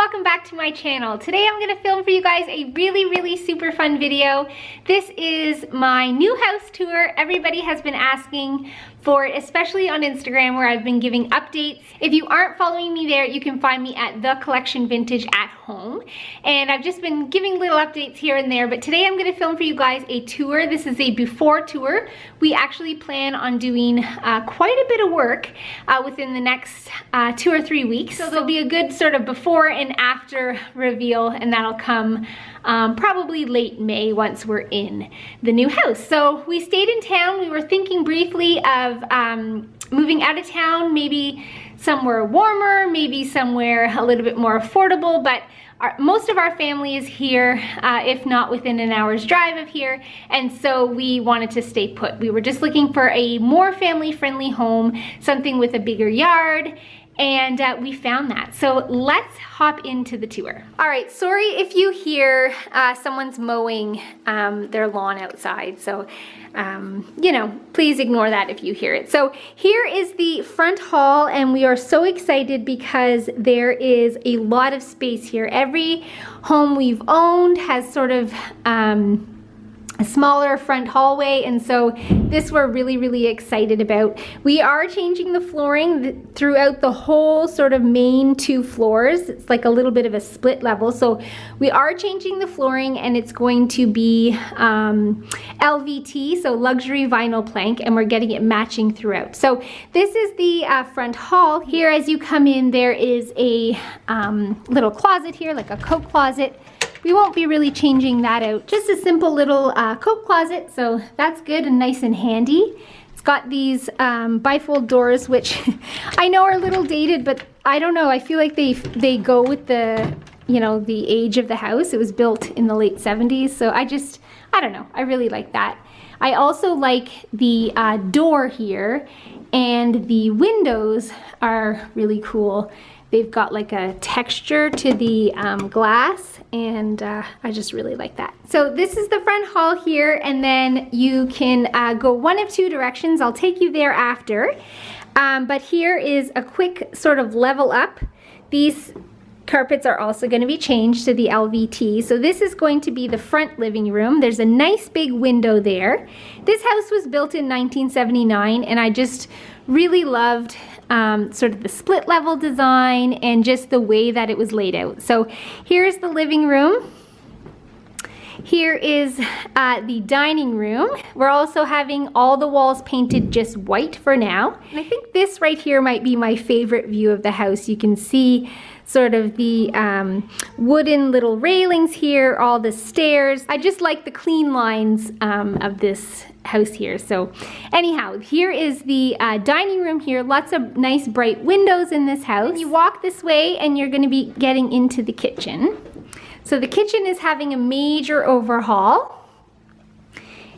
welcome back to my channel. Today I'm gonna film for you guys a really super fun video. This is my new house tour. Everybody has been asking for it, especially on Instagram where I've been giving updates. If you aren't following me there, you can find me at The Collection Vintage at home. And I've just been giving little updates here and there, but today I'm gonna film for you guys a tour. This is a before tour. We actually plan on doing quite a bit of work within the next 2 or 3 weeks. So there'll be a good sort of before and after reveal, and that'll come probably late May once we're in the new house. So we stayed in town. We were thinking briefly of moving out of town, maybe somewhere warmer, maybe somewhere a little bit more affordable, but most of our family is here, if not within an hour's drive of here, and so we wanted to stay put. We were just looking for a more family-friendly home, something with a bigger yard, and we found that. So let's hop into the tour. All right, sorry if you hear someone's mowing their lawn outside, so you know, please ignore that if you hear it. So here is the front hall, and we are so excited because there is a lot of space here. Every home we've owned has sort of a smaller front hallway, and so this we're really excited about. We are changing the flooring throughout the whole sort of main 2 floors. It's like a little bit of a split level, so we are changing the flooring, and it's going to be LVT, so luxury vinyl plank, and we're getting it matching throughout. So this is the front hall. Here as you come in, there is a little closet here, like a coat closet. We won't be really changing that out. Just a simple little coat closet, so that's good and nice and handy. It's got these bifold doors, which I know are a little dated, but I don't know. I feel like they go with the, you know, the age of the house. It was built in the late 70s, so I don't know. I really like that. I also like the door here, and the windows are really cool. They've got like a texture to the glass, and I just really like that. So this is the front hall here, and then you can go one of 2 directions. I'll take you there after. But here is a quick sort of level up. These carpets are also going to be changed to the LVT. So this is going to be the front living room. There's a nice big window there. This house was built in 1979, and I just really loved sort of the split level design and just the way that it was laid out. So here's the living room. Here is the dining room. We're also having all the walls painted just white for now. And I think this right here might be my favorite view of the house. You can see sort of the wooden little railings here, all the stairs. I just like the clean lines of this house here. So anyhow, here is the dining room here. Lots of nice bright windows in this house. You walk this way and you're going to be getting into the kitchen. So the kitchen is having a major overhaul.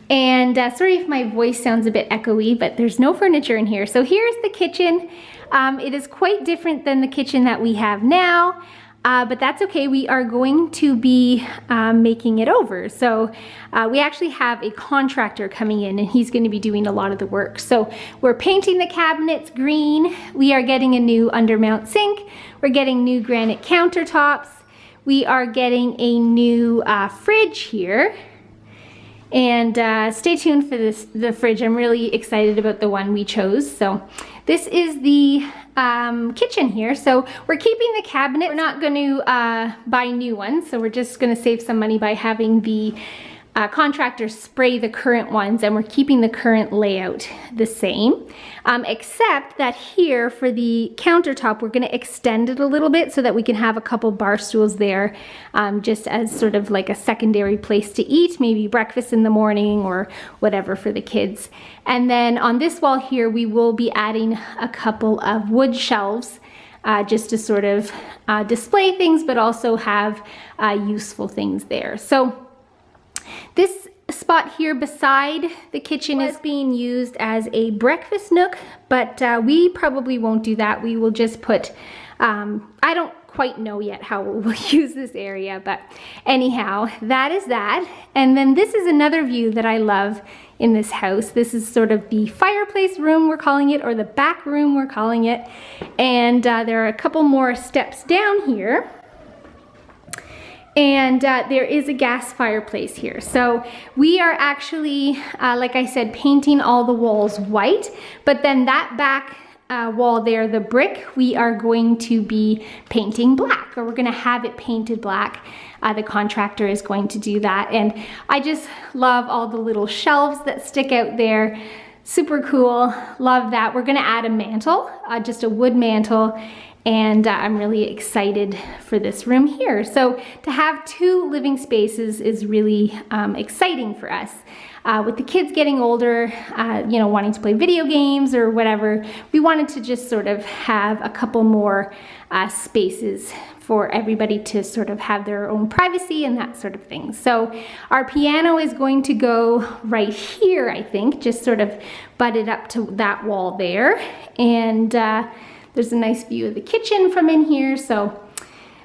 And sorry if my voice sounds a bit echoey, but there's no furniture in here. So here's the kitchen. It is quite different than the kitchen that we have now, but that's okay. We are going to be making it over. So we actually have a contractor coming in, and he's going to be doing a lot of the work. So we're painting the cabinets green. We are getting a new undermount sink. We're getting new granite countertops. We are getting a new fridge here. And stay tuned for the fridge. I'm really excited about the one we chose. So this is the kitchen here. So we're keeping the cabinet. We're not going to buy new ones. So we're just going to save some money by having the contractors spray the current ones, and we're keeping the current layout the same. Except that here for the countertop, we're going to extend it a little bit so that we can have a couple bar stools there, just as sort of like a secondary place to eat, maybe breakfast in the morning or whatever for the kids. And then on this wall here, we will be adding a couple of wood shelves just to sort of display things, but also have useful things there. So this spot here beside the kitchen is being used as a breakfast nook, but we probably won't do that. We will just put, I don't quite know yet how we'll use this area, but anyhow, that is that. And then this is another view that I love in this house. This is sort of the fireplace room, we're calling it, or the back room, we're calling it. And there are a couple more steps down here. And there is a gas fireplace here. So we are actually, like I said, painting all the walls white, but then that back wall there, the brick, we are going to be painting black, or we're gonna have it painted black. The contractor is going to do that. And I just love all the little shelves that stick out there. Super cool, love that. We're gonna add a mantle, just a wood mantle. And I'm really excited for this room here. So to have 2 living spaces is really exciting for us. With the kids getting older, you know, wanting to play video games or whatever, we wanted to just sort of have a couple more spaces for everybody to sort of have their own privacy and that sort of thing. So our piano is going to go right here, I think, just sort of butted up to that wall there. And there's a nice view of the kitchen from in here, so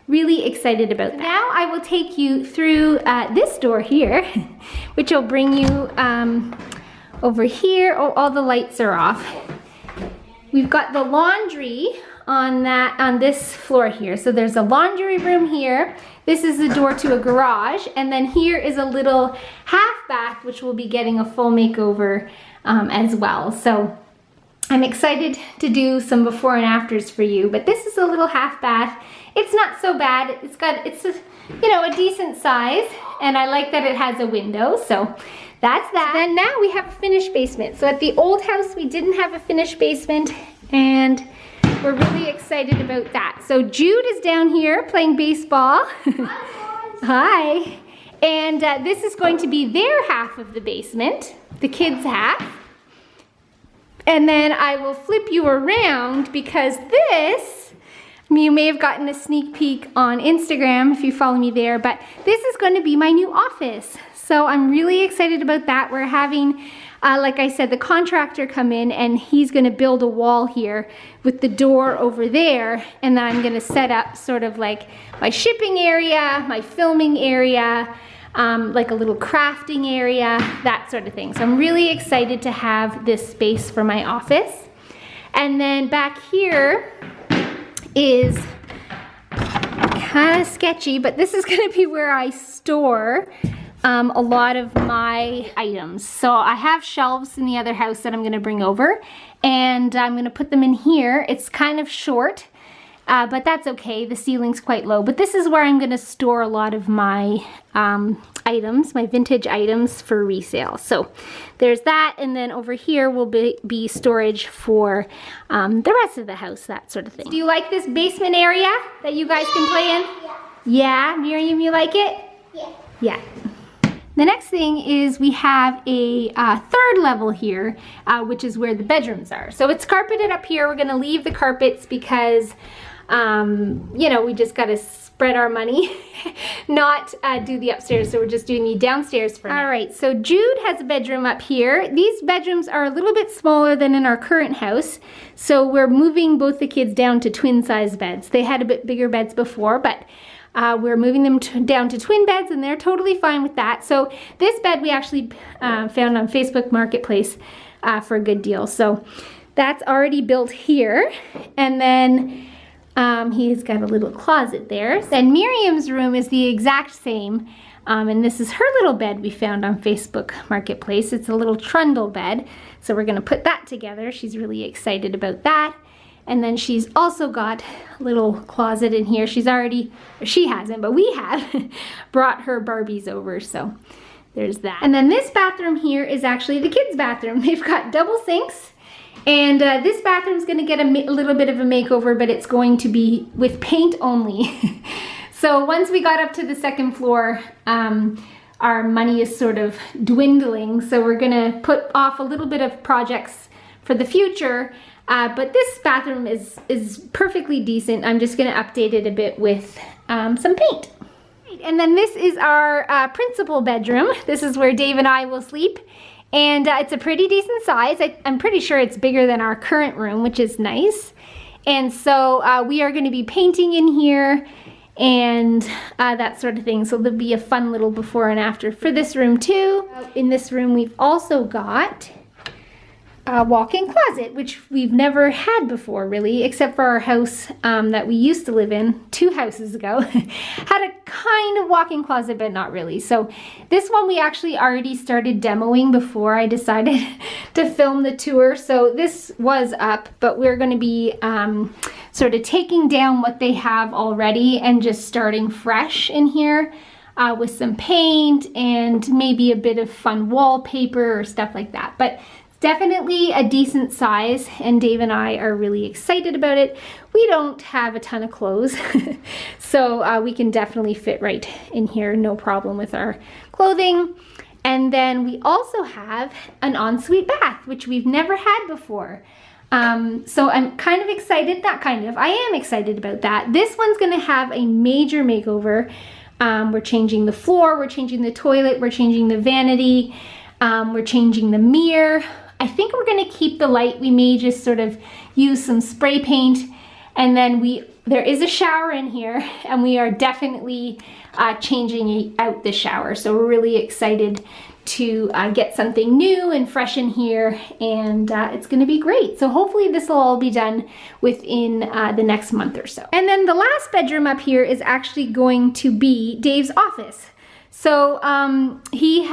really excited about that. Now I will take you through this door here, which will bring you over here. Oh, all the lights are off. We've got the laundry on this floor here. So there's a laundry room here. This is the door to a garage, and then here is a little half bath, which will be getting a full makeover as well. So I'm excited to do some before and afters for you, but this is a little half bath. It's not so bad. It's a, you know, a decent size, and I like that it has a window, so that's that. So then now we have a finished basement. So at the old house, we didn't have a finished basement, and we're really excited about that. So Jude is down here playing baseball. Hi. And this is going to be their half of the basement, the kids' half. And then I will flip you around because this, you may have gotten a sneak peek on Instagram if you follow me there, but this is going to be my new office. So I'm really excited about that. We're having, like I said, the contractor come in, and he's going to build a wall here with the door over there, and then I'm going to set up sort of like my shipping area, my filming area, like a little crafting area, that sort of thing. So I'm really excited to have this space for my office. And then back here is kind of sketchy, but this is going to be where I store a lot of my items. So I have shelves in the other house that I'm going to bring over, and I'm going to put them in here. It's kind of short, but that's okay. The ceiling's quite low. But this is where I'm going to store a lot of my items, my vintage items for resale. So there's that, and then over here will be storage for the rest of the house, that sort of thing. Do you like this basement area that you guys can play in? Yeah, Miriam, you like it? Yeah. Yeah. The next thing is we have a third level here, which is where the bedrooms are. So it's carpeted up here. We're gonna leave the carpets because, you know, we just gotta spread our money, not do the upstairs. So we're just doing the downstairs for now. All right, so Jude has a bedroom up here. These bedrooms are a little bit smaller than in our current house. So we're moving both the kids down to twin size beds. They had a bit bigger beds before, but we're moving them down to twin beds, and they're totally fine with that. So this bed we actually found on Facebook Marketplace for a good deal. So that's already built here. And then he's got a little closet there. Then Miriam's room is the exact same. And this is her little bed we found on Facebook Marketplace. It's a little trundle bed. So we're gonna put that together. She's really excited about that. And then she's also got a little closet in here. She's already, she hasn't, but we have brought her Barbies over, so there's that. And then this bathroom here is actually the kids' bathroom. They've got double sinks, and this bathroom's gonna get a little bit of a makeover, but it's going to be with paint only. So once we got up to the second floor, our money is sort of dwindling, so we're gonna put off a little bit of projects for the future. But this bathroom is perfectly decent. I'm just gonna update it a bit with some paint. And then this is our principal bedroom. This is where Dave and I will sleep. And it's a pretty decent size. I'm pretty sure it's bigger than our current room, which is nice. And so we are gonna be painting in here and that sort of thing. So there'll be a fun little before and after for this room too. In this room we've also got walk-in closet, which we've never had before really, except for our house that we used to live in 2 houses ago. Had a kind of walk-in closet, but not really. So this one we actually already started demoing before I decided to film the tour. So this was up, but we're going to be sort of taking down what they have already and just starting fresh in here. With some paint and maybe a bit of fun wallpaper or stuff like that. But definitely a decent size, and Dave and I are really excited about it. We don't have a ton of clothes, so we can definitely fit right in here, no problem with our clothing. And then we also have an ensuite bath, which we've never had before. So I'm kind of excited, not kind of, I am excited about that. This one's gonna have a major makeover. We're changing the floor, we're changing the toilet, we're changing the vanity, we're changing the mirror. I think we're gonna keep the light. We may just sort of use some spray paint, and then there is a shower in here, and we are definitely changing out the shower. So we're really excited to get something new and fresh in here, and it's gonna be great. So hopefully this will all be done within the next month or so. And then the last bedroom up here is actually going to be Dave's office. So he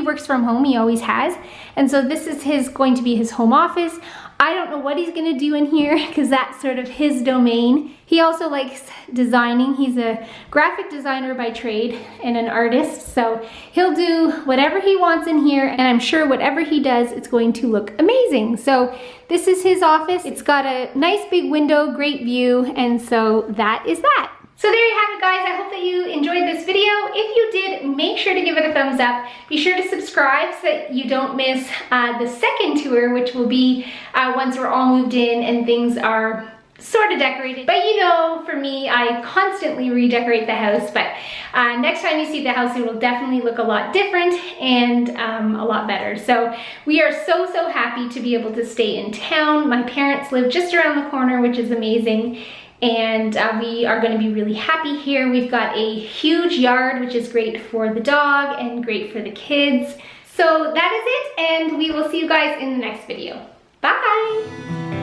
works from home, he always has, and so this is going to be his home office. I don't know what he's gonna do in here because that's sort of his domain. He also likes designing. He's a graphic designer by trade and an artist, so he'll do whatever he wants in here, and I'm sure whatever he does, it's going to look amazing. So this is his office. It's got a nice big window, great view, and so that is that. So there you have it, guys. I hope that you enjoyed this video. If you did, make sure to give it a thumbs up. Be sure to subscribe so that you don't miss the second tour, which will be once we're all moved in and things are sort of decorated. But you know, for me, I constantly redecorate the house, but next time you see the house, it will definitely look a lot different and a lot better. So we are so happy to be able to stay in town. My parents live just around the corner, which is amazing. And we are gonna be really happy here. We've got a huge yard, which is great for the dog and great for the kids. So that is it, and we will see you guys in the next video. Bye!